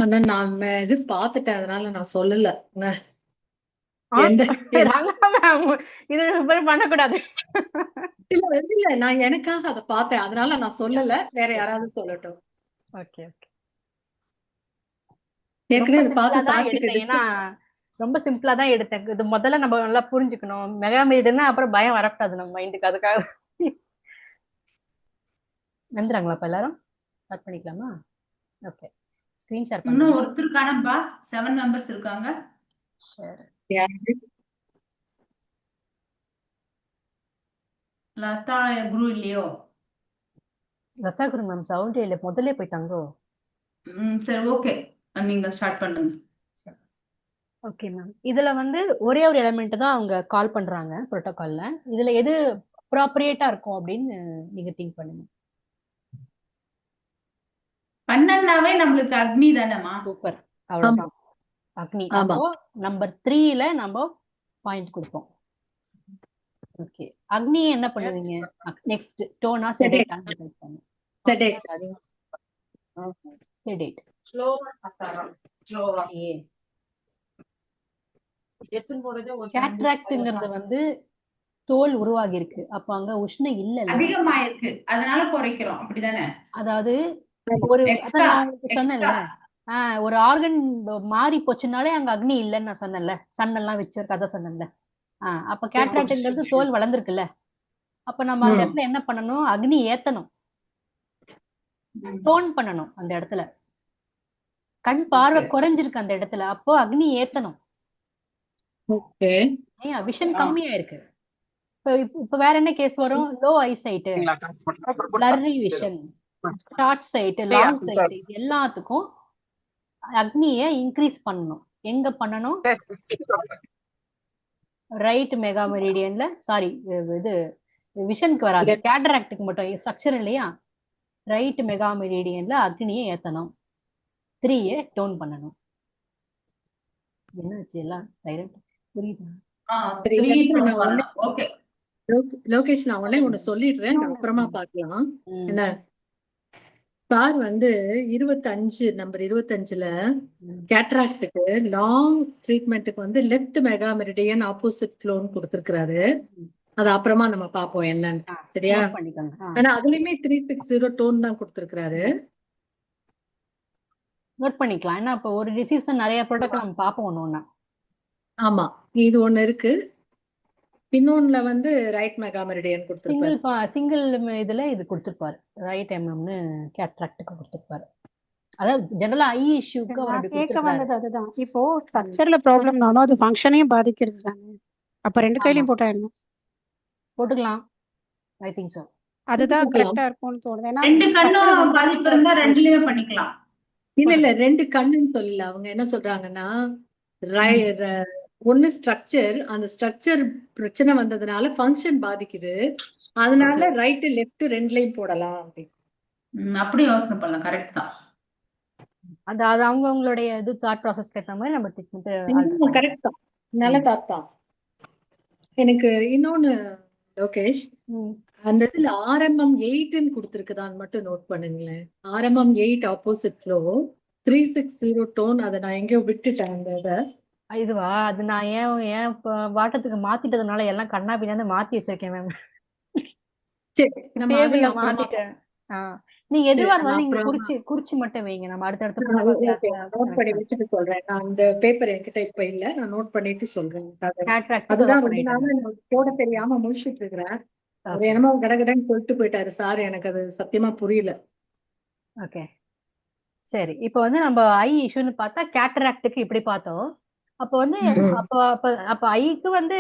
ஆனா நான் இது பாத்துட்டேன், அதனால நான் சொல்லல. ஆ, எந்த ராங்கா மேம், இது பண்ணக்கூடாது. இல்ல இல்ல, நான் எனக்காக அதை பார்த்தேன், அதனால நான் சொல்லல. வேற யாராவது சொல்லட்டும். Okay okay. ரொம்ப ஏற்கனவே அதை சிம்பிளா பார்த்து தான் சாப்பிட்டுட்டு எடுத்தேன். ஏன்னா ரொம்ப சிம்பிளா தான் எடுத்தேன். இது முதல்ல நம்ம நல்லா புரிஞ்சுக்கணும். மெகா மீடுன்னா அப்புறம் பயம் வரக்கூடாது நம்ம மைண்டுக்கு, அதுக்காக. வந்துறாங்களா இப்ப எல்லாரும்? ஸ்டார்ட் பண்ணிக்கலாமா? ஓகே. ஸ்கிரீன் ஷேர் இன்னும் பண்றேன். ஒருத்தர் காணம்பா. 7 மெம்பர்ஸ் இருக்காங்க. ஷேர். யாரு? லதா குரு இல்லையோ? லதா குரு மேம் சவுண்டே இல்லை, முதல்ல போயிட்டாங்கோ. சரி, ஓகே, நீங்க ஸ்டார்ட் பண்ணுங்க. Okay ma'am. இதுல வந்து ஒரே ஒரு எலிமெண்ட் தான் அவங்க கால் பண்றாங்க புரோட்டோகால்ல. இதுல எது அப்ராப்ரியேட்டா இருக்கும் அப்படின்னு நீங்க திங்க் பண்ணுங்க. பன்னெண்டாவே நம்மளுக்கு அக்னி தானேமா? சூப்பர், ஆமா அவ்வளவுதான். அக்னி. ஆமா. அப்போ நம்பர் 3ல நம்ம பாயிண்ட் கொடுப்போம். ஓகே. அக்னி என்ன பண்ணுவீங்க? நெக்ஸ்ட் டோனா செடேட்டான்னு டிசைட் பண்ணுங்க. Sedate. செடேட். ஏ. கேட்ராக்ட்ங்கிறது வந்து தோல் உருவாகி இருக்கு, அப்ப அங்க உஷ்ணம் இல்லல்ல. அதிகமா இருக்கு, அதனால குறைக்கிறோம், அப்படிதானே? அதாவது ஒரு அதான் எக்ஸ்ட்ரா நான் உங்களுக்கு சொன்னேன்ல, ஒரு ஆர்கன் மாறி போச்சுனாலே அங்க அக்னி இல்லைன்னு நான் சொன்னேன்ல, சன் எல்லாம் வச்சு ஒரு கதை சொன்னேன்ல. அப்ப கேட்ராக்ட்ங்கிறது தோல் வளர்ந்துருக்குல்ல, அப்ப நம்ம அந்த இடத்துல என்ன பண்ணணும்? அக்னி ஏத்தணும், டோன் பண்ணணும் அந்த இடத்துல. கண் பார்வை குறைஞ்சிருக்கு அந்த இடத்துல, அப்போ அக்னி ஏத்தணும். ஓகே. விஷன் கம்மியா இருக்கு. இப்ப வேற என்ன கேஸ் வரும்? Low eyesight, blurry vision, short sight, long sight, இது எல்லாத்துக்கும் அக்னியை இன்க்ரீஸ் பண்ணணும். எங்க பண்ணணும்? Right mega மெரிடியன்ல. சாரி, இது விஷனுக்கு வராது, கேட்ராக்டுக்கு மட்டும். ஸ்ட்ரக்சர் இல்லையா? ரைட் மெகா மெரிடியன்ல அக்னியை ஏத்தணும், 3யை டோன் பண்ணணும். என்னாச்சு எல்லாம் சைலண்ட்? புரியுதா? ஓகே லோகேஷ், நான் உடனே ஒண்ணு சொல்லிடுறேன், நான் அப்புறமா பார்க்கலாம். என்ன சார் வந்து 25 நம்பர் 25ல கேட்ராக்டுக்கு லாங் ட்ரீட்மெண்ட்டுக்கு வந்து லெஃப்ட் மெகா மெரிடியன் ஆப்போசிட் ஃப்ளோன்னு கொடுத்திருக்கிறாரு. அது அப்புறமா நம்ம பார்ப்போம் என்னன்னு. சரியா? ஆனா அதுலயுமே 360 டோன் தான் கொடுத்திருக்கிறாரு. நோட் பண்ணிக்கலாம். ஏன்னா இப்ப ஒரு டிசீஸ் நிறைய ப்ராடக்ட் நம்ம பார்ப்போம் ஒண்ணு ஒண்ணா. ஆமா, இது ஒண்ணு இருக்கு. இன்னொன்னுல வந்து ரைட் மெகா மெரிடியன் கொடுத்திருப்பாரு. சிங்கிள் இதுல இது கொடுத்திருப்பாரு, ரைட் எம்எம்னு கேட்ராக்டுக்கு கொடுத்திருப்பாரு. அதாவது ஜெனரலா ஐ இஷ்யூக்கு அவர் அப்படி கேட்க கொடுத்திருக்காரு. வந்தது அதுதான். இப்போ ஸ்ட்ரக்சர்ல ப்ராப்ளம்னாலும் அது ஃபங்க்ஷனையும் பாதிக்கிறது தானே. அப்ப ரெண்டு கையிலயும் போட்டா என்ன? போட்டுக்கலாம். I think so. அதுதான் கரெக்டா இருக்கும்னு தோணுது. ஏன்னா ரெண்டு கண்ணும் பாதிப்பு இருந்தா ரெண்டுலயுமே பண்ணிக்கலாம். இல்ல ரெண்டு கண்ணுன்னு சொல்லல. அவங்க என்ன சொல்றாங்கன்னா, ஒண்ணு ஸ்ட்ரக்சர், அந்த ஸ்ட்ரக்சர் பிரச்சனை வந்ததுனால ஃபங்க்ஷன் பாதிக்குது, அதனால ரைட் லெஃப்ட் ரெண்டுலயும் போடலாம் அப்படி. அப்படி யோசனை பண்ணலாம். கரெக்ட் தான். அது அவங்களுடைய இது தாட் ப்ராசஸ் கேட்ட மாதிரி நம்ம ட்ரீட்மெண்ட். கரெக்ட் தான், நல்ல தாட் தான். எனக்கு இன்னொன்னு லோகேஷ், அந்த இதுல ஆர்எம்எம் 8ன்னு கொடுத்திருக்குதான்னு மட்டும் நோட் பண்ணுங்களேன். RMM 8 opposite flow 360 tone. அதை நான் எங்கேயோ விட்டுட்டேன் அந்த இதை. இதுவா? அது நான் ஏன் வாட்டத்துக்கு மாத்திட்டதுனால எல்லாம் கண்ணாபி தானே மாத்தி வச்சிருக்கேன் மேம். டேபிள்ல மாத்திட்டேன். நீங்க எதுவா இருந்தாலும் நீங்க குறிச்சு மட்டும் வைங்க, நம்ம அடுத்தடுத்து நோட் பண்ணி வச்சுட்டு சொல்றேன். நான் அந்த பேப்பர் என்கிட்ட இப்ப இல்ல, நான் நோட் பண்ணிட்டு சொல்றேன். அதுதான் ரொம்ப நாளா போட தெரியாம முடிச்சிட்டு இருக்கிறேன். அது என்னமோ கடகடன்னு சொல்லிட்டு போயிட்டாரு சார், எனக்கு அது சத்தியமா புரியல. ஓகே சரி. இப்ப வந்து நம்ம ஐ இஷ்யூன்னு பார்த்தா கேட்ராக்டுக்கு இப்படி பார்த்தோம். அப்போ வந்து அப்ப ஐக்கு வந்து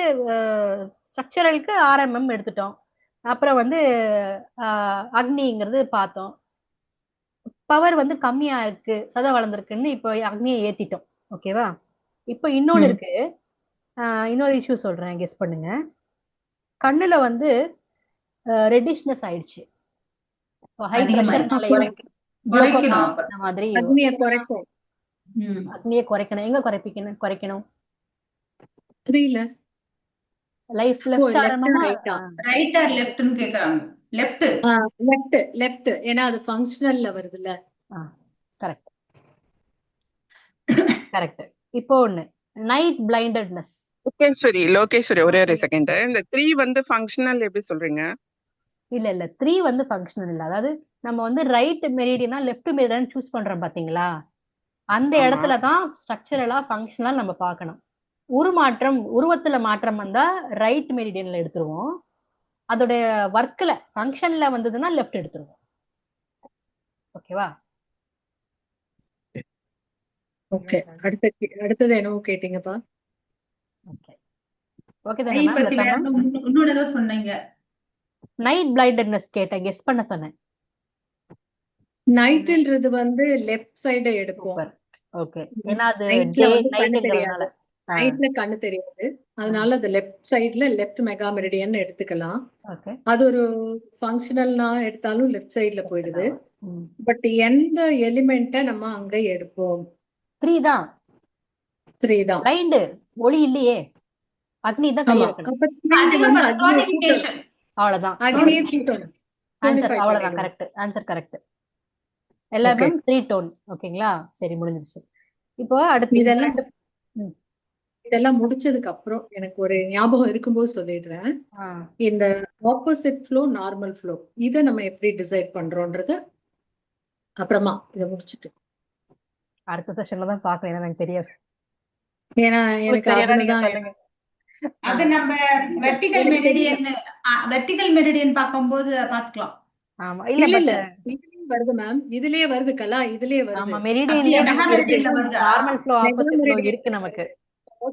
ஸ்ட்ரக்சரலுக்கு ஆர்எம்எம் எடுத்துட்டோம். அப்புறம் வந்து அக்னிங்கிறது பார்த்தோம். பவர் வந்து கம்மியா இருக்கு, சத வளர்ந்துருக்குன்னு இப்போ அக்னியை ஏத்திட்டோம். ஓகேவா? இப்போ இன்னொன்னு இருக்கு, இன்னொரு இஷ்யூ சொல்றேன், கெஸ் பண்ணுங்க. கண்ணுல வந்து ரெட்டிஷ்னஸ் ஆயிடுச்சு, ஹை பிரஷர்னாலயோ இந்த மாதிரி. அக்னியை குறைக்கணும். எங்க குறைக்கணும்? லைஃப் லெஃப்ட் ரைட் ஆர் லெஃப்ட்னு கேக்குறாங்க. லெஃப்ட். ஏன்னா அது ஃபங்க்ஷனல்ல வருதுல்ல. கரெக்ட். கரெக்ட். இப்போ ஒண்ணு நைட் பிளைண்டட்னஸ். லோகேஸ்வரி ஒரே ஒரு செகண்ட். இந்த 3 வந்து ஃபங்க்ஷனல் எப்படி சொல்றீங்க? இல்ல 3 வந்து ஃபங்க்ஷனல் இல்ல. அதாவது நம்ம வந்து ரைட் மெரிடியனா லெஃப்ட் மெரிடியன் சூஸ் பண்றோம் பாத்தீங்களா, அந்த ஆமா. இடத்துல தான் ஸ்ட்ரக்சரலா ஃபங்க்ஷனலா நம்ம பார்க்கணும். உருவத்துல மாற்றம் வந்தா ரைட் மெரிடியன்ல எடுத்துருவோம். அதோட ஒர்க்ல ஃபங்க்ஷன்ல வந்ததுன்னா லெஃப்ட் எடுத்துருவோம். ஓகேவா? ஓகே. அடுத்தது என்னவோ கேட்டீங்கப்பா? ஓகே ஓகே ஐ தானே மேம்? பத்தி வேற லதா மேம் இன்னொன்னு ஏதோ சொன்னீங்க. நைட் பிளைண்டட்னஸ் கேட்டேன், கெஸ் பண்ண சொன்னேன். நைட்ன்றது வந்து லெஃப்ட் சைடு எடுப்போம். சூப்பர். ஓகே. ஏன்னா அது நைட்ல டே வந்து கண்ணு நைட்ங்கிறதுனால. தெரியாது. நைட்ல கண்ணு தெரியாது. அதனால அது லெஃப்ட் சைடுல லெஃப்ட் மெகா மெரிடியன் எடுத்துக்கலாம். ஓகே. அது ஒரு ஃபங்க்ஷனல்னா எடுத்தாலும் லெஃப்ட் சைடுல போயிடுது. ம். பட் எந்த எலிமெண்ட்டை நம்ம அங்க எடுப்போம்? 3 தான். 3 தான். பிளைண்ட் ஒளி இல்லையே, அக்னி தான் கைய ஆமா. வைக்கணும். அப்ப 3 வந்து அக்னியை கூட்டணும். டோனிபிகேஷன். அவ்வளவுதான். அக்னியை கூட்டணும். ஆன்சர் Tonify அவ்வளவுதான். பண்ணிடணும். கரெக்ட். Answer correct. எல்லாமே 3 டோன். ஓகேங்களா? சரி, முடிஞ்சிருச்சு. இப்போ அடுத்து இதெல்லாம் இதெல்லாம் முடிச்சதுக்கு அப்புறம் எனக்கு ஒரு ஞாபகம் இருக்கும்போது சொல்லிடுறேன். இந்த ஆப்போசிட் ஃப்ளோ, நார்மல் ஃப்ளோ, இதை நம்ம எப்படி டிசைட் பண்றோம்ன்றது அப்புறமா இதை முடிச்சுட்டு அடுத்த செஷன்ல தான் பார்க்கணும். ஏன்னா எனக்கு தெரியாது. ஏன்னா எனக்கு அதுலதான் அது நம்ம வெர்டிகல் மெரிடியன் பார்க்கும்போது பாத்துக்கலாம். ஆமா. இல்ல இல்ல இல்ல இதுலயே வருது மேம். இதுலயே வருது கலா. இதுலயே வருது. ஆமா, மெரிடியன்லயே நமக்கு இருக்கு. மெரிடியன்ல வருதா? நார்மல் ஃப்ளோ, ஆப்போசிட் ஃப்ளோ இருக்கு நமக்கு.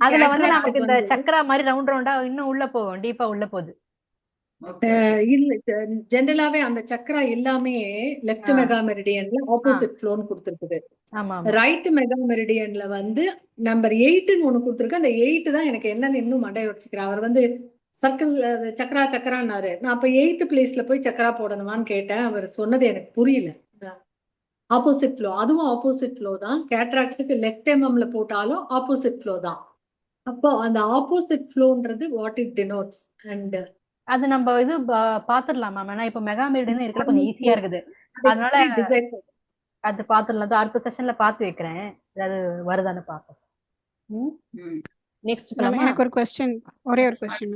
அதுல வந்து Cataract நமக்கு இந்த வந்து சக்கரா மாதிரி ரவுண்ட் ரவுண்டா இன்னும் உள்ள போகும், டீப்பா உள்ள போகுது. இல்ல ஜெனரலாவே அந்த சக்கரா எல்லாமே லெஃப்ட் மெகா மெரிடியன்ல ஆப்போசிட் ஃப்ளோன்னு கொடுத்திருக்குது. ஆமா ரைட் மெகா மெரிடியன்ல வந்து நம்பர் 8ன்னு ஒண்ணு கொடுத்திருக்கு. அந்த 8 தான் எனக்கு என்னன்னு இன்னும் மண்டை உடைச்சுக்கிறேன். அவர் வந்து சர்க்கிள் சக்கரா சக்கரான்னாரு. நான் அப்ப 8th பிளேஸ்ல போய் சக்கரா போடணுமான்னு கேட்டேன். அவர் சொன்னது எனக்கு புரியல. ஆப்போசிட் ஃப்ளோ, அதுவும் ஆப்போசிட் ஃப்ளோ தான். கேட்ராக்டுக்கு லெஃப்ட் எம்எம்ல போட்டாலும் ஆப்போசிட் ஃப்ளோ தான். அப்போ அந்த ஆப்போசிட் ஃப்ளோன்றது வாட் இட் டினோட்ஸ். அண்ட் அது நம்ம இது பாத்துடலாம் மேம். ஏன்னா இப்ப மெகா மெரிடியன் இருக்கிற கொஞ்சம் ஈஸியா இருக்குது. அதனால அது பாத்துடலாம். அடுத்த செஷன்ல பாத்து வைக்கிறேன். அது வருதான்னு பாப்போம். நெக்ஸ்ட் எனக்கு ஒரு கொஸ்டின், ஒரே ஒரு கொஸ்டின்.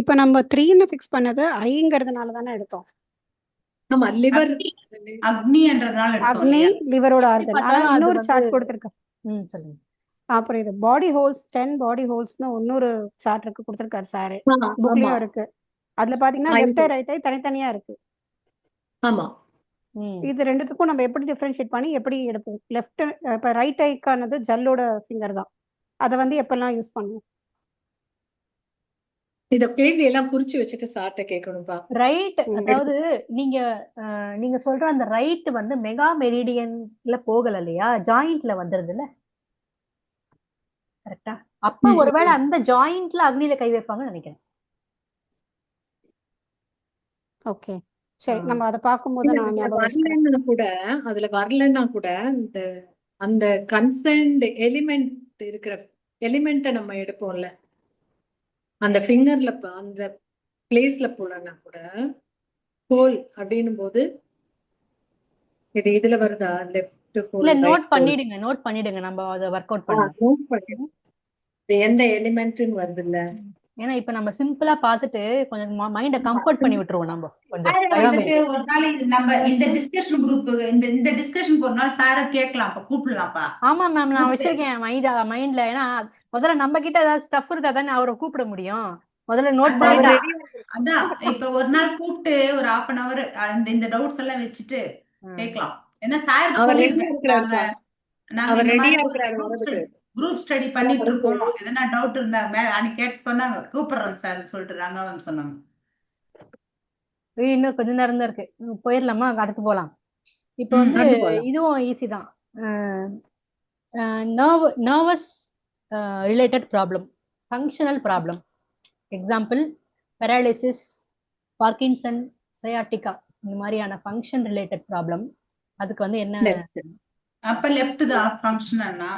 இப்ப நம்ம 3ன்னு ஃபிக்ஸ் பண்ணது ஐங்கிறதுனால தானே எடுத்தோம். ஆமா, லிவர் அக்னின்றதுனால எடுத்தோம் அக்னி இல்லையா? லிவரோட ஆர்கன். ஆனா இன்னொரு சார்ட் கொடுத்திருக்காரு. சொல்லுங்க. அப்புறம் இது பாடி ஹோல்ஸ் 10 பாடி ஹோல்ஸ்னு இன்னொரு சார்ட் இருக்கு, கொடுத்திருக்காரு சார். புக்லயும் இருக்கு. அதுல பாத்தீங்கன்னா லெஃப்ட் ரைட் தனித்தனியா இருக்கு. ஆமா. இது ரெண்டுத்துக்கும் நம்ம எப்படி டிஃபரன்ஷியேட் பண்ணி எப்படி எடுப்போம்? லெஃப்ட் இப்ப ரைட் ஐக்கானது ஜல்லோட ஃபிங்கர் தான். அதை வந்து எப்பெல்லாம் யூஸ் பண்ணுவோம்? இத கேள்வி எல்லாம் குறிச்சு வச்சுட்டு சார்ட்ட கேட்கணும்பா. ரைட், அதாவது நீங்க சொல்ற அந்த ரைட் வந்து மெகா மெரிடியன்ல போகல இல்லையா, ஜாயிண்ட்ல வந்துருது இல்ல, கரெக்டா? அப்ப ஒருவேளை அந்த ஜாயிண்ட்ல அக்னியில கை வைப்பாங்கன்னு நினைக்கிறேன். ஓகே, சரி. நம்ம அதை பார்க்கும்போது நான் அதுல வரலன்னா கூட இந்த அந்த கன்சர்ன்ட் எலிமெண்ட் இருக்கிற எலிமெண்ட்டை நம்ம எடுப்போம்ல, அந்த ஃபிங்கர்ல அந்த பிளேஸ்ல போலன்னா கூட ஹோல் அப்படின்னும் போது இது இதுல வருதா? லெஃப்ட் ஹோல், இல்ல நோட் பண்ணிடுங்க. நம்ம அதை ஒர்க் அவுட் பண்ணலாம். நோட் பண்ணிடுங்க எந்த எலிமெண்ட்னு வருது இல்ல. ஏன்னா இப்ப நம்ம சிம்பிளா பாத்துட்டு கொஞ்சம் மைண்ட கம்ஃபர்ட் பண்ணி விட்டுருவோம். நம்ம கொஞ்சம் ஒரு நாள் நம்ம இந்த டிஸ்கஷன் குரூப் இந்த டிஸ்கஷனுக்கு ஒரு நாள் சார கேட்கலாம், கூப்பிடலாம்ப்பா. ஆமா மேம், நான் வச்சிருக்கேன் மைண்ட்ல. ஏன்னா முதல்ல நம்ம கிட்ட ஏதாவது ஸ்டஃப் இருந்தா தானே அவரை கூப்பிட முடியும். முதல்ல நோட் பண்ணி அதான் இப்ப ஒரு நாள் கூப்பிட்டு ஒரு 1/2 hour இந்த டவுட்ஸ் எல்லாம் வச்சுட்டு கேட்கலாம். ஏன்னா சார் சொல்லிருக்காங்க, நாங்க இந்த மாதிரி குரூப் ஸ்டடி பண்ணிட்டு இருக்கோம், எதனா டவுட் இருந்தா கேட்டு சொன்னாங்க, கூப்பிடுறோம் சார் சொல்லிட்டு ரங்கவன் சொன்னாங்க. இன்னும் கொஞ்ச நேரம் தான் இருக்கு, போயிடலாமா? அடுத்து போலாம். இப்போ வந்து இதுவும் ஈஸி தான். Nervous related problem, functional problem. Example paralysis, Parkinson, sciatica, இந்த மாதிரியான ஃபங்க்ஷன் ரிலேட்டட் ப்ராப்ளம். அதுக்கு வந்து என்ன? அப்ப லெஃப்ட் தான் ஃபங்க்ஷனல்னா.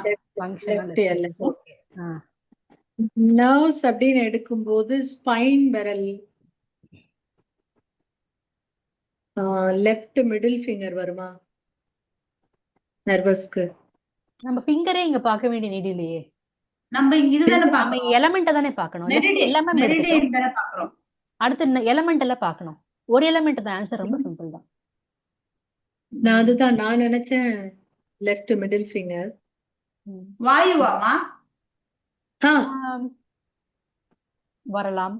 நர்வ்ஸ் அப்படின்னு எடுக்கும்போது ஸ்பைன் விரல், லெஃப்ட் மிடில் ஃபிங்கர் வருமா நர்வஸ்க்கு? நம்ம ஃபிங்கரே இங்க பார்க்க வேண்டிய நீடு இல்லையே. நம்ம இங்க இதுதானே நம்ம பாக்குறோம், எலமெண்ட்டை தானே பார்க்கணும். மெரிடியன் எல்லாமே எடுத்துட்டோம். மெரிடியன் தானே பாக்குறோம். அடுத்து எலமெண்ட் எல்லாம் பார்க்கணும். ஒரு எலமெண்ட் தான். ஆன்சர் ரொம்ப சிம்பிள் தான். அதுதான் நான் நினைச்சேன் லெஃப்ட் மிடில் ஃபிங்கர். வாயுவாமா? ஆம், வரலாம்.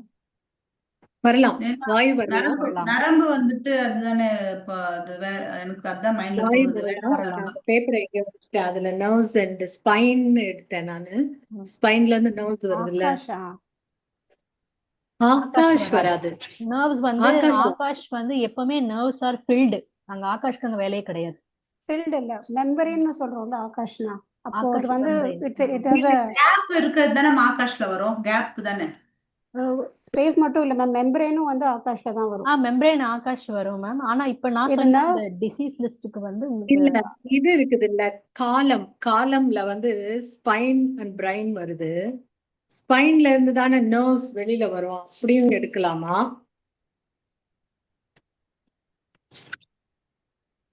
வரலாம், ஏன்னா வாயு வரலாம், நரம்பு வரலாம். நரம்பு வந்துட்டு அதுதானே. இப்போ அது எனக்கு அதான் மைண்ட்ல வாயு தோணுது. வேற வரலாம். வரலாம். நான் பேப்பரை எங்க வச்சுட்டேன், அதுல நர்வ்ஸ் அண்ட் ஸ்பைன் எடுத்தேன் நானு. ஸ்பைன்ல இருந்து நர்வ்ஸ் வருதுல்ல. ஆகாஷா? ஆகாஷ் வராது. நர்வ்ஸ் வந்து ஆகாஷ் ஆகாஷ் வந்து எப்பவுமே நர்வ்ஸ் ஆர் ஃபில்டு. அங்க ஆகாஷ்க்கு அங்க வேலையே கிடையாது. ஃபீல்டு இல்ல, மெம்பரேன்னு சொல்றோம்ல ஆகாஷ்னா. அப்போ அது ஆகாஷ் வந்து membrane. இட் இஸ் கேப் இருக்கிறது தானே ஆகாஷ்ல வரும். கேப் தானே. ஸ்பேஸ் மட்டும் இல்ல மேம், மெம்பரேனும் வந்து ஆகாஷ்ல தான் வரும். மெம்பரேன் ஆகாஷ் வரும் மேம். ஆனா இப்ப நான் இது சொன்ன nerve- இந்த டிசீஸ் லிஸ்டுக்கு வந்து உங்களுக்கு இல்ல, இது இருக்குது இல்ல, காலம்ல வந்து ஸ்பைன் அண்ட் பிரைன் வருது. ஸ்பைன்ல இருந்து தானே நர்வ்ஸ் வெளியில வரும், அப்படியும் எடுக்கலாமா?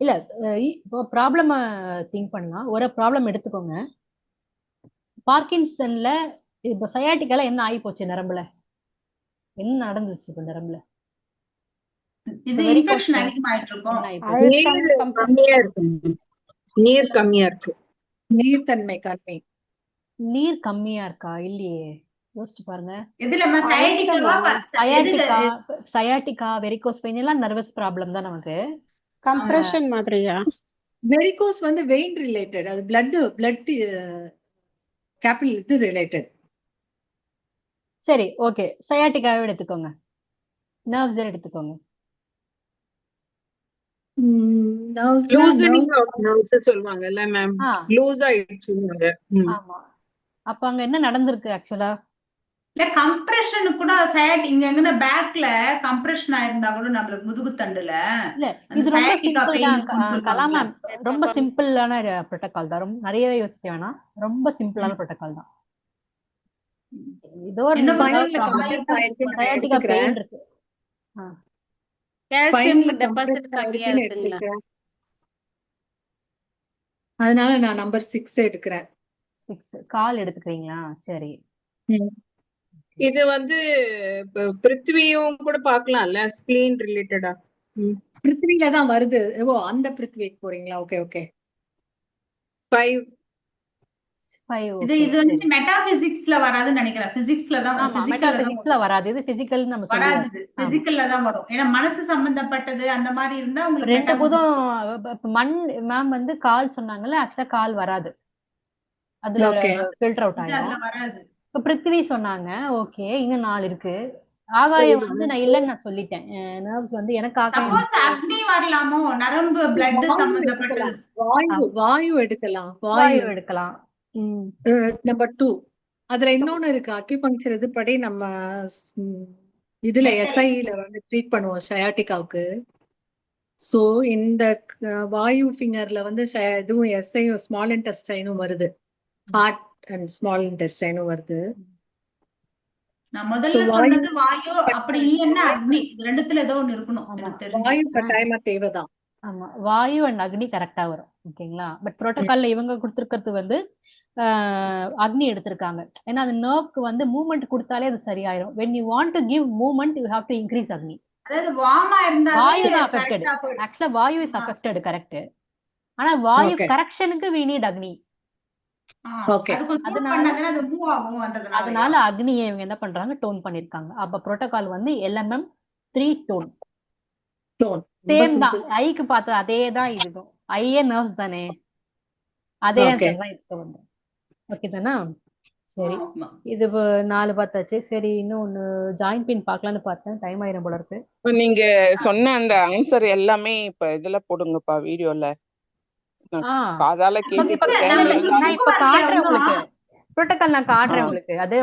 இல்ல இப்போ ப்ராப்ளம் திங்க் பண்ணலாம். ஒரு ப்ராப்ளம் எடுத்துக்கோங்க. பார்க்கின்சன்ல இப்போ சயாட்டிக்கால என்ன ஆகி போச்சு நரம்புல? என்ன நடந்துச்சு இப்ப நரம்புல? இது Very இன்ஃபெக்ஷன் costly. அதிகமாயிட்டு இருக்கும். என்ன ஆகி போச்சு? அழுத்தம் கம்மியா இருக்கு. நீர் கம்மியா இருக்கு. நீர்த்தன்மை கம்மி. நீர் கம்மியா இருக்கா? இல்லையே, யோசிச்சு பாருங்க. எதுலமா? சயாட்டிக்காவா? சயாட்டிக்கா, வெரிகோஸ் வெயின் எல்லாம் நர்வஸ் ப்ராப்ளம் தான் நமக்கு. கம்ப்ரெஷன் மாதிரியா? வெரிகோஸ் வந்து வெயின் ரிலேட்டட், அது பிளட் கேபில் இது ரிலேட்டட். சரி, ஓகே, சயாட்டிக்காவே எடுத்துக்கோங்க. நர்வ்ஸ் எடுத்துக்கோங்க. லூசனிங் ஆஃப் நர்வ்ஸ் சொல்வாங்கல்ல மேம். ஆ, லூஸ் ஆயிடுச்சுங்க. ஆமா. அப்ப அங்க என்ன நடந்திருக்கு ஆக்சுவலா? இல்ல கம்ப்ரெஷன் கூட இங்க எங்கன்னா பேக்ல கம்ப்ரெஷன் ஆயிருந்தா கூட நம்மளுக்கு முதுகு தண்டுல இல்ல, அந்த இது ரொம்ப சயாட்டிக்கா சிம்பிள் பெயின் தான். இருக்குன்னு கலாமா சொல்லுவாங்கல்ல. ரொம்ப சிம்பிளான ப்ரோட்டோகால் தான். ரொம்ப நிறையவே யோசிக்க வேணாம். ரொம்ப சிம்பிளான ப்ரோட்டோகால் தான். ஏதோ ஒரு என்ன ஸ்பைன்ல பண்ணாலும் கம்ப்ரஸ் ஆயிருக்கு, நான் சயாட்டிக்கா எடுத்துக்கிறேன். பெயின் இருக்கு. கால்சியம் ஸ்பைன்ல டெபாசிட் கம்ப்ரஸ் கம்மியா ஆயிருக்குன்னு இருக்குங்களா? எடுத்துக்கிறேன். அதனால நான் நம்பர் 6 எடுக்கிறேன். 6 கால் எடுத்துக்கிறீங்களா? சரி. இது வந்து பிருத்வியும் கூட பார்க்கலாம்ல, ஸ்பிளீன் ரிலேட்டடா. பிருத்திவில தான் வருது. ஓ, அந்த பிருத்திவிக்கு போறீங்களா? Okay okay. 5 இது ஓகே, இது சரி. வந்து மெட்டாபிசிக்ஸ்ல வராதுன்னு நினைக்கிறேன். பிசிக்ஸ்ல தான் ஆமா, பிசிக்கல்ல தான் மெட்டாபிசிக்ஸ்ல வராது. இது பிசிக்கல் நம்ம வராது. சொல்லுவோம். இது ஆமா, பிசிக்கல்ல தான் வரும். ஏன்னா மனசு சம்பந்தப்பட்டது அந்த மாதிரி இருந்தா உங்களுக்கு ரெண்டு போதும் மெட்டாபிசிக்ஸ். மண் மேம் வந்து கால் சொன்னாங்கல்ல, ஆக்சுவலா கால் வராது. அதுல ஓகே. ஃபில்டர் அவுட் இது ஆயிடும். அதுல வராது. இப்ப பிருத்திவி சொன்னாங்க. ஓகே, இங்க 4 இருக்கு. ஆகாயம் வந்து நான் இல்லைன்னு நான் சொல்லிட்டேன். நர்வ்ஸ் வந்து எனக்கு ஆகாயம் சப்போஸ் அக்னி வரலாமோ? நரம்பு பிளட் வாயு சம்பந்தப்பட்டது. எடுக்கலாம், வாயு எடுக்கலாம். வாயு எடுக்கலாம். நம்பர் 2. அதுல இன்னொன்னு இருக்கு, அக்யூபங்க்சர் இது படி நம்ம இதுல எஸ்ஐல வந்து ட்ரீட் பண்ணுவோம் சயாட்டிகாவுக்கு. சோ இந்த வாயு ஃபிங்கர்ல வந்து இதுவும் எஸ்ஐயும் ஸ்மால் இன்டெஸ்டைனும் வருது, ஹார்ட் அண்ட் ஸ்மால் இன்டெஸ்டைனும் வருது. நான் முதல்ல சொன்னது வாயு, அப்படி இல்லைன்னா அக்னி. இது ரெண்டுத்துல ஏதோ ஒண்ணு இருக்கணும் எனக்கு தெரிஞ்சு. வாயு கட்டாயமா தேவைதான். ஆமா, வாயு அண்ட் அக்னி கரெக்டா வரும். ஓகேங்களா? பட் புரோட்டோகால்ல இவங்க கொடுத்திருக்கிறது வந்து அக்னி எடுத்திருக்காங்க. ஏன்னா அது நர்வ்க்கு வந்து மூவ்மெண்ட் கொடுத்தாலே அது சரியாயிரும். when you want to give movement you have to increase அக்னி. அதாவது வார்மா இருந்தாலே வாயு தான் அஃபெக்டட். கரெக்டா போயிடும். ஆக்சுவலா வாயு இஸ் அஃபெக்டட், கரெக்ட். ஆனா வாயு Okay. கரெக்ஷனுக்கு we need Agni. Okay. அது கொஞ்சம் சூட் அதனால- பண்ணாதானே அது மூவ் ஆகும்ன்றதுனால. அதனால அக்னியை இவங்க என்ன பண்றாங்க, டோன் பண்ணிருக்காங்க. அப்ப புரோட்டோகால் வந்து LMM 3 டோன். Tone. ரொம்ப சேம் தான். simple. ஐக்கு பார்த்தா அதே தான் இதுவும். ஐயே நர்வ்ஸ் தானே, அதே Okay. ஆன்சர் தான் இதுக்கு வந்து. ஓகே தானா? சரி, ஆமா. இது 4 பார்த்தாச்சு. சரி, இன்னொன்னு ஜாயிண்ட் பெயின் பார்க்கலான்னு பார்த்தேன். டைம் ஆயிரம் போல இருக்கு. இப்ப நீங்க சொன்ன அந்த ஆன்சர் எல்லாமே இப்ப இதுல போடுங்கப்பா, வீடியோல. காதால இப்ப கேட்டுட்டு இல்ல, இருக்கேன். இல்ல, இருந்தாலும் நான் இப்ப காட்டுறேன் உங்களுக்கு. புரோட்டோகால் நான் காட்டுறேன் உங்களுக்கு. அது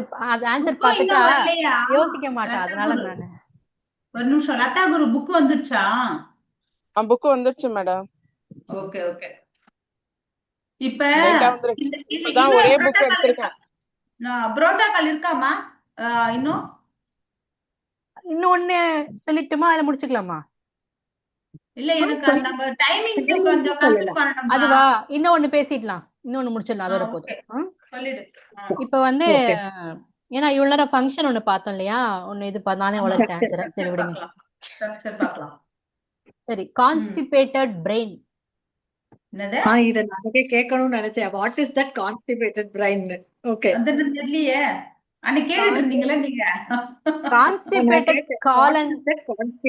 ஆன்சர் புக்கு பார்த்துட்டா இன்னும் வரலையா? யோசிக்க மாட்டேன். அதனால லதா குரு, நான் ஒரு நிமிஷம். லதா குரு புக் வந்துடுச்சா? புக் வந்துருச்சு மேடம். Okay okay. இப்ப லேட்டா வந்துருக்கு. இது இப்பதான் ஒரே புக் புரோட்டோகால் எடுத்திருக்கேன். புரோட்டோகால் இருக்காமா இன்னும்? இன்னொன்னு சொல்லட்டுமா, அதை முடிச்சுக்கலாமா? இல்ல எனக்கு அது நம்ம டைமிங்ஸ் கொஞ்சம் கன்சல்ட் பண்ணணுமா? அதுவா, இன்னொன்னு பேசிடலாம். இன்னொன்னு முடிச்சிடலாம் அதோட போதும். சொல்லிடு. இப்ப வந்து ஏன்னா இவ்வளவு நேரம் ஃபங்க்ஷன் ஒண்ணு பார்த்தோம் இல்லையா, ஒண்ணு இது நானே உழைச்சேன் ஆன்சர். சரி விடுங்க. சரி, கான்ஸ்டிபேட்டட் பிரெயின். என்னது? இத நானே கேட்கணும்னு நினைச்சேன். What is that constipated brain? Okay, அந்த தெரியலையே. அன்னைக்கு கேட்டுட்டு இருந்தீங்களா நீங்க? கான்ஸ்டிபேட்டட் காலன்.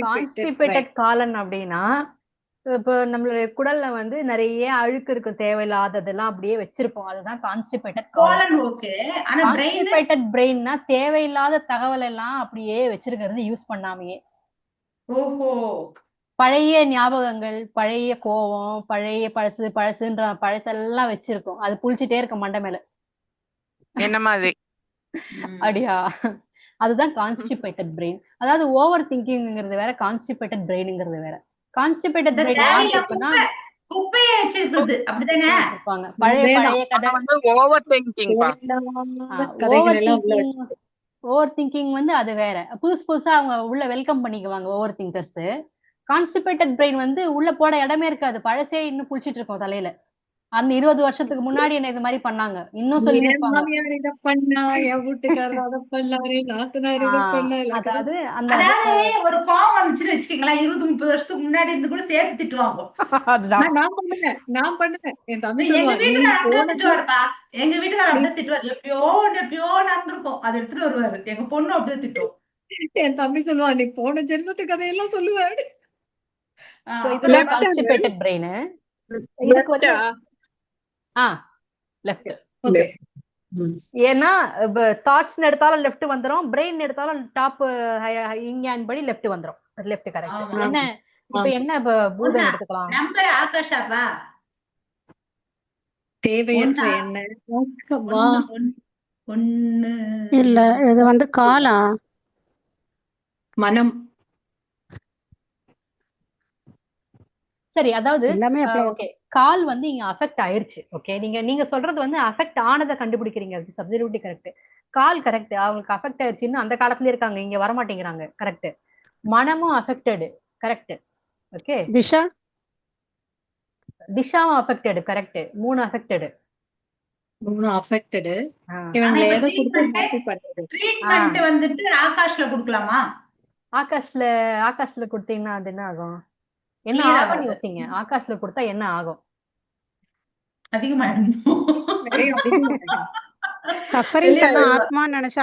கான்ஸ்டிபேட்டட் காலன் அப்படின்னா இப்ப நம்மளுடைய குடல்ல வந்து நிறைய அழுக்கு இருக்கும், தேவையில்லாததெல்லாம் அப்படியே வச்சிருப்போம். அதுதான் கான்ஸ்டிபேட்டட் காலன். ஓகே. ஆனா கான்ஸ்டிபேட்டட் பிரெயின்னா தேவையில்லாத தகவல் எல்லாம் அப்படியே வச்சிருக்கிறது, யூஸ் பண்ணாமையே. ஓஹோ. பழைய ஞாபகங்கள், பழைய கோவம், பழைய பழசுன்ற பழசெல்லாம் வச்சிருக்கோம். அது புளிச்சிட்டே இருக்க மண்டை மேல. என்ன மாதிரி? அப்படியா? அதுதான் கான்ஸ்டிபேட்டட் பிரெயின். அதாவது ஓவர் திங்கிங்ங்கிறது வேற, கான்ஸ்டிபேட்டட் பிரெயின்ங்கிறது வேற. கான்ஸ்டிபேட்டட் பிரெயின் யாருக்கு இருக்குன்னா குப்பையை வச்சிருக்கிறது, அப்படிதானே இருப்பாங்க. பழைய கதை. Over thinking. ஓவர் திங்கிங் வந்து அது வேற. புதுசா அவங்க உள்ள வெல்கம் பண்ணிக்குவாங்க ஓவர் திங்கர்ஸ். கான்ஸ்டிபேட்டட் பிரெயின் வந்து உள்ள போட இடமே இருக்காது, பழசே இன்னும் புடிச்சிட்டு இருக்கோம் தலையில. அந்த 20 வருஷத்துக்கு முன்னாடி என்ன இது மாதிரி பண்ணாங்க, இன்னும் சொல்லி இருப்பாங்க. அதாவது அந்த ஒரு கோவம் வந்துச்சுன்னு வச்சுக்கீங்களேன், 20-30 வருஷத்துக்கு முன்னாடி இருந்து கூட சேர்த்து திட்டுவாங்க. நான் பண்ணுவேன். என் தம்பி எங்க வீட்டுக்காரர் திட்டுவாருப்பா. எங்க வீட்டுக்காரர் அப்படியே திட்டுவாரு. எப்பயோ நடந்திருக்கும், அதை எடுத்துட்டு வருவாரு. எங்க பொண்ணு அப்படியே திட்டும். என் தம்பி சொல்லுவான், நீ போன ஜென்மத்து கதையெல்லாம் சொல்லுவாரு. இதுதான் கான்ஸ்டிபேட்டட் பிரெயின். இதுக்கு வந்து லெஃப்ட். ஓகே. ஏன்னா தாட்ஸ் எடுத்தாலும் லெஃப்ட் வந்துரும், பிரெயின் எடுத்தாலும் டாப் இங்யான் படி லெஃப்ட் வந்துரும். Left correct. என்ன இப்ப என்ன பூதம் எடுத்துக்கலாம்? நம்பர் ஆகாஷாப்பா. தேவையற்ற என்ன? ஒண்ணு இல்ல, இது வந்து காலா, மனம். சரி, அதாவது எல்லாமே ஓகே, கால் வந்து இங்க அஃபெக்ட் ஆயிருச்சு. ஓகே, நீங்க சொல்றது வந்து அஃபெக்ட் ஆனதை கண்டுபிடிக்கிறீங்க, சப்ஜெக்டிவிட்டி கரெக்ட். கால் கரெக்ட், அவங்களுக்கு அஃபெக்ட் ஆயிருச்சுன்னு அந்த காலத்துல இருக்காங்க, இங்க வர மாட்டேங்கிறாங்க. கரெக்ட். மனமும் அஃபெக்டட். கரெக்ட். ஓகே. திஷாவும் அஃபெக்டட். கரெக்ட். 3 அஃபெக்டட். 3 அஃபெக்டட். இவங்க ஏதோ கொடுத்து ஹாப்பி பண்றது. ட்ரீட்மென்ட் வந்துட்டு ஆகாஷ்ல கொடுக்கலாமா? ஆகாஷ்ல கொடுத்தீங்கன்னா அது என்ன ஆகும்? என்ன ஆகும் யோசிங்க. ஆகாஷ்ல கொடுத்தா என்ன ஆகும்? சஃபரிங் எல்லாம் ஆத்மான்னு நினைச்சு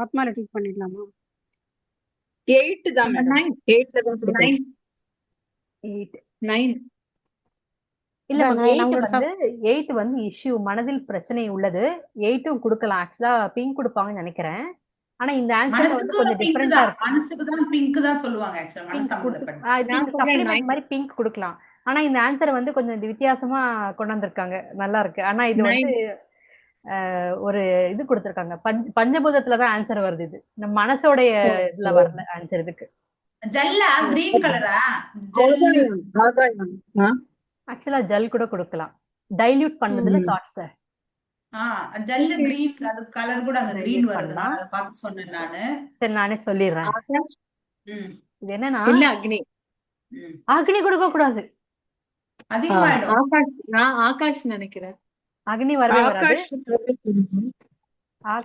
ஆத்மால ட்ரீட் பண்ணிடலாமா? 8 தான் மேடம். 8ல தான் கொடுக்கணும். 9 இல்ல மேம். 8 வந்து இஷ்யூ, மனதில் பிரச்சனை உள்ளது. 8ம் கொடுக்கலாம். ஆக்சுவலா பிங்க் கொடுப்பாங்கன்னு நினைக்கிறேன். ஆனா இந்த ஆன்சர் வந்து கொஞ்சம் டிஃபரெண்டா இருக்கு. மனசுக்கு தான் பிங்க் தான் சொல்லுவாங்க ஆக்சுவலா. மனசு சம்பந்தப்பட்ட ஐ திங்க் சப்ளிமெண்ட் மாதிரி பிங்க் கொடுக்கலாம். ஆனா இந்த ஆன்சர் வந்து கொஞ்சம் வித்தியாசமா கொண்டு வந்திருக்காங்க, நல்லா இருக்கு. ஆனா இது வந்து ஒரு இது கொடுத்திருக்காங்க, பஞ்சபூதத்துலதான் ஆன்சர் வருது. இது நம்ம மனசோடைய இதுல வரல ஆன்சர். இதுக்கு ஜல்லா கிரீன் கலரா? ஆக்சுவலா ஜல் கூட கொடுக்கலாம், டைல்யூட் பண்ணதுல தாட்ஸ். ஜல்லு கிரீன், அது கலர் கூட அங்க கிரீன் வருது. நான் அத பார்த்து சொன்னேன் நானு. சரி, நானே சொல்லிடுறேன். இது என்னன்னா அக்னி. அக்னி கொடுக்க கூடாது, அதிகமாயிடும். நான் ஆகாஷ் நினைக்கிறேன். அக்னி வரவே வராது.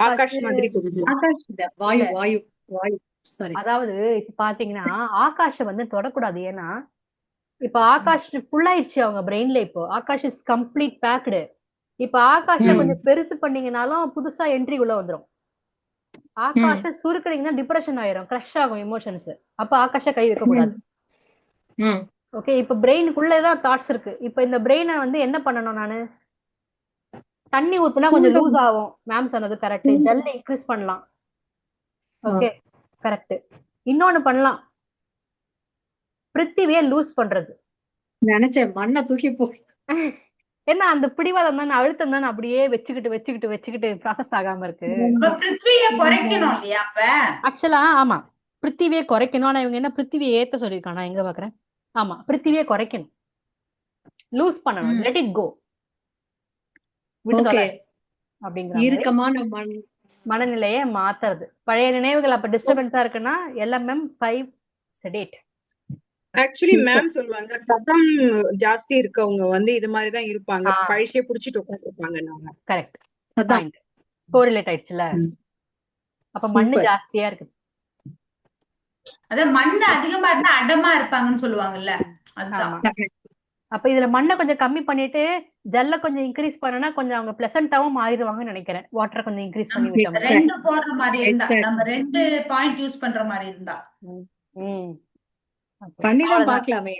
ஆகாஷ் மாதிரி கொடுக்கணும். ஆகாஷ் இல்ல, வாயு வாயு வாயு. சரி. அதாவது இப்ப பாத்தீங்கன்னா ஆகாஷ வந்து தொடக்கூடாது. ஏன்னா இப்ப ஆகாஷ் ஃபுல் ஆயிடுச்சு அவங்க பிரெயின்ல. இப்போ ஆகாஷ் இஸ் கம்ப்ளீட் பேக்டு. இப்ப ஆகாஷ கொஞ்சம் பெருசு பண்ணீங்கனாலும் புதுசா என்ட்ரி உள்ள வந்துரும். ஆகாஷ சுருக்குறீங்கன்னா டிப்ரெஷன் ஆயிரும், கிரஷ் ஆகும் எமோஷன்ஸ். அப்ப ஆகாஷ கை வைக்க கூடாது. ஓகே, இப்ப பிரெயினுக்குள்ளதான் தாட்ஸ் இருக்கு. இப்ப இந்த பிரெயினை வந்து என்ன பண்ணணும்? நானு தண்ணி ஊத்துனா கொஞ்சம் லூஸ் ஆகும். மேம் சொன்னது கரெக்ட். ஜெல்ல இன்க்ரீஸ் பண்ணலாம். Okay, correct. இன்னொன்னு பண்ணலாம், பிருத்திவிய லூஸ் பண்றது. நினைச்சேன் மண்ணை தூக்கி போ. ஏன்னா அந்த பிடிவாதம் தானே, அழுத்தம் தானே அப்படியே வச்சுக்கிட்டு ப்ராசஸ் ஆகாம இருக்கு. ஆக்சுவலா ஆமா, பிருத்திவியை குறைக்கணும். ஆனா இவங்க என்ன பிருத்திவியை ஏத்த சொல்லிருக்காங்க? நான் எங்க பாக்குறேன். ஆமா, பிருத்திவியை குறைக்கணும், லூஸ் பண்ணணும், லெட் இட் கோ, அப்படிங்கிற மனநிலையை மாத்துறது. பழைய நினைவுகள் அப்ப டிஸ்டர்பன்ஸா இருக்குன்னா LMM 5 செடேட். ஆக்சுவலி மேம் சொல்லுவாங்க கதம் ஜாஸ்தி இருக்கவங்க வந்து இது மாதிரிதான் இருப்பாங்க, ஆ. பழிச்சே புடிச்சிட்டு உட்காந்துருப்பாங்க. நாங்க கரெக்ட் அதான் பாயிண்ட் கோரிலேட் ஆயிடுச்சுல. அப்ப மண்ணு சூப்பர். ஜாஸ்தியா இருக்கு. அதான் மண்ணு அதிகமா இருந்தா அடமா இருப்பாங்கன்னு சொல்லுவாங்கல்ல, அதுதான். ஆமா. அப்ப இதுல மண்ணை கொஞ்சம் கம்மி பண்ணிட்டு ஜல்ல கொஞ்சம் இன்க்ரீஸ் பண்ணனா கொஞ்சம் அவங்க பிளசண்டாவும் மாறிடுவாங்கன்னு நினைக்கிறேன். வாட்டரை கொஞ்சம் இன்க்ரீஸ் பண்ணி விட்டோம்னா. ரெண்டு போடுற மாதிரி இருந்தா, Exactly. நம்ம 2 பாயிண்ட் யூஸ் பண்ற மாதிரி இருந்தா. ம். Okay. தண்ணி தான் அவ்வளவுதான். பாக்கலாமே.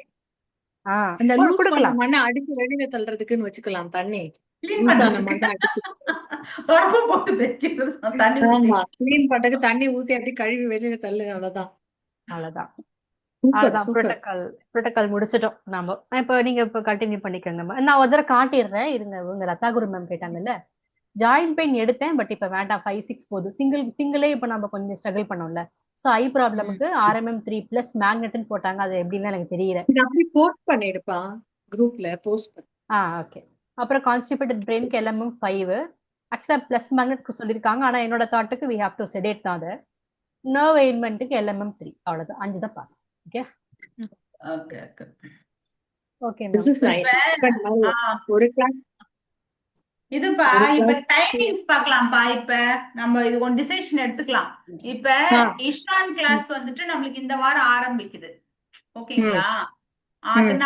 ஆ, அந்த லூஸ் பண்ண கொடுக்கலாம். மண்ணை அடிச்சு வெளியில தள்ளுறதுக்குன்னு வச்சுக்கலாம் தண்ணி. Clean லூஸ் ஆன பண்றதுக்கு. மண்ணை அடிச்சு தொடப்பு போட்டு வைக்கிறது, தண்ணி ஊத்தி. ஆமா கிளீன் பண்றதுக்கு தண்ணி ஊத்தி அப்படி கழுவி வெளியில தள்ளுங்க, அவ்வளவுதான். அவ்வளவுதான். சூப்பர் அவ்வளவுதான். சூப்பர். புரோட்டோகால் முடிச்சிட்டோம் நாம. இப்ப நீங்க இப்ப கண்டினியூ பண்ணிக்கோங்க. நான் ஒரு தடவை காட்டிடுறேன் இருங்க. இவங்க லதாகுரு மேம் கேட்டாங்கல்ல, ஜாயிண்ட் பெயின் எடுத்தேன், பட் இப்ப வேண்டாம் 5-6 போதும். சிங்கிளே இப்ப நம்ம கொஞ்சம் ஸ்ட்ரகிள் பண்ணோம்ல. சோ ஐ ப்ராப்ளமுக்கு RMM3 பிளஸ் மேக்னெட்னு போட்டாங்க. அது எப்படின்னு எனக்கு தெரியல. இது அப்படியே போஸ்ட் பண்ணிடுப்பா, குரூப்ல போஸ்ட் பண்ணு. ஓகே. அப்புறம் கான்ஸ்டிபேட்டட் பிரெயினுக்கு LMM5. ஆக்சுவலா பிளஸ் மேக்னெட் சொல்லியிருக்காங்க. ஆனா என்னோட தாட்டுக்கு வி ஹாவ் டு செடேட் தான். அது நர்வ் எயில்மெண்ட்டுக்கு LMM3. அவ்வளவுதான். 5 தான் பார்த்தோம். Okay Okay, okay. Okay This is nice. ஒரு கிளாஸ் இதுப்பா இப்ப டைமிங்ஸ் பார்க்கலாம்ப்பா. இப்ப நம்ம இது ஒரு டிசிஷன் எடுத்துக்கலாம். இப்ப இஷான் கிளாஸ் வந்துட்டு நம்மளுக்கு இந்த வாரம் ஆரம்பிக்குது, ஓகேங்களா? அதனால